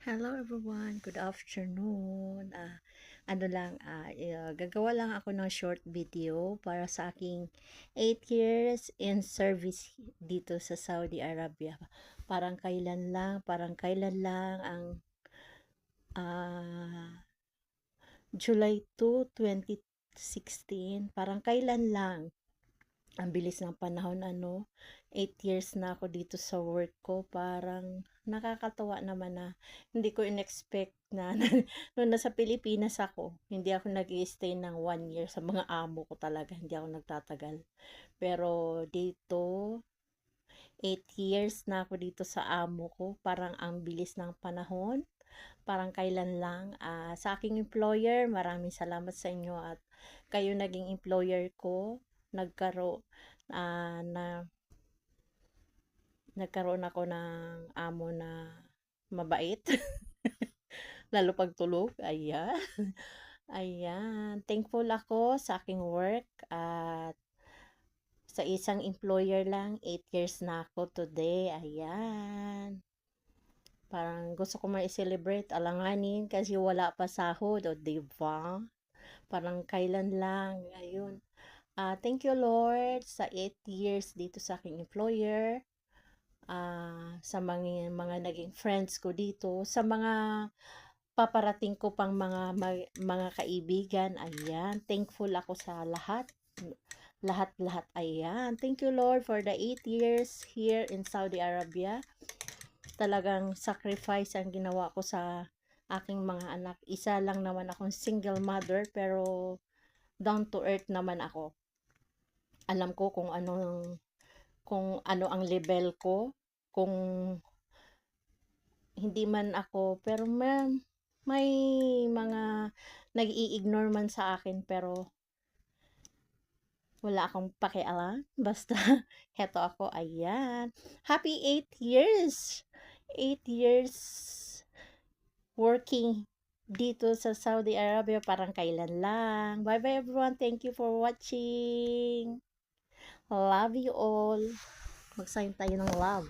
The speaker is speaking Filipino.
Hello everyone, good afternoon. Gagawa lang ako ng short video para sa aking 8 years in service dito sa Saudi Arabia. Parang kailan lang ang ah, July 2, 2016. Parang kailan lang. Ang bilis ng panahon, 8 years na ako dito sa work ko. Parang nakakatawa naman na hindi ko in-expect na nung nasa Pilipinas ako, hindi ako nag-i-stay ng 1 year sa mga amo ko talaga. Hindi ako nagtatagal. Pero dito, 8 years na ako dito sa amo ko. Parang ang bilis ng panahon. Parang kailan lang. Sa aking employer, maraming salamat sa inyo at kayo naging employer ko. Nagkaroon ah, na nagkaroon ako ng amo na mabait. Lalo pag tulog. Ayan. Ayan. Thankful ako sa aking work at sa isang employer lang, 8 years na ako today. Ayan. Parang gusto ko ma-celebrate, alanganin kasi wala pa sahod, o diba? Parang kailan lang. Ayun. Thank you Lord sa 8 years dito sa aking employer. Sa mga naging friends ko dito, sa mga paparating ko pang mga kaibigan. Ayan, thankful ako sa lahat, ayan. Thank you Lord for the 8 years here in Saudi Arabia. Talagang sacrifice ang ginawa ko sa aking mga anak. Isa lang naman akong single mother, pero down to earth naman ako. Alam ko kung ano ang level ko, kung hindi man ako, pero may mga nag-i-ignore man sa akin, pero wala akong pakialam. Basta, heto ako, ayan. Happy 8 years! 8 years working dito sa Saudi Arabia, parang kailan lang. Bye-bye everyone. Thank you for watching. Love you all. Mag-sign tayo ng love.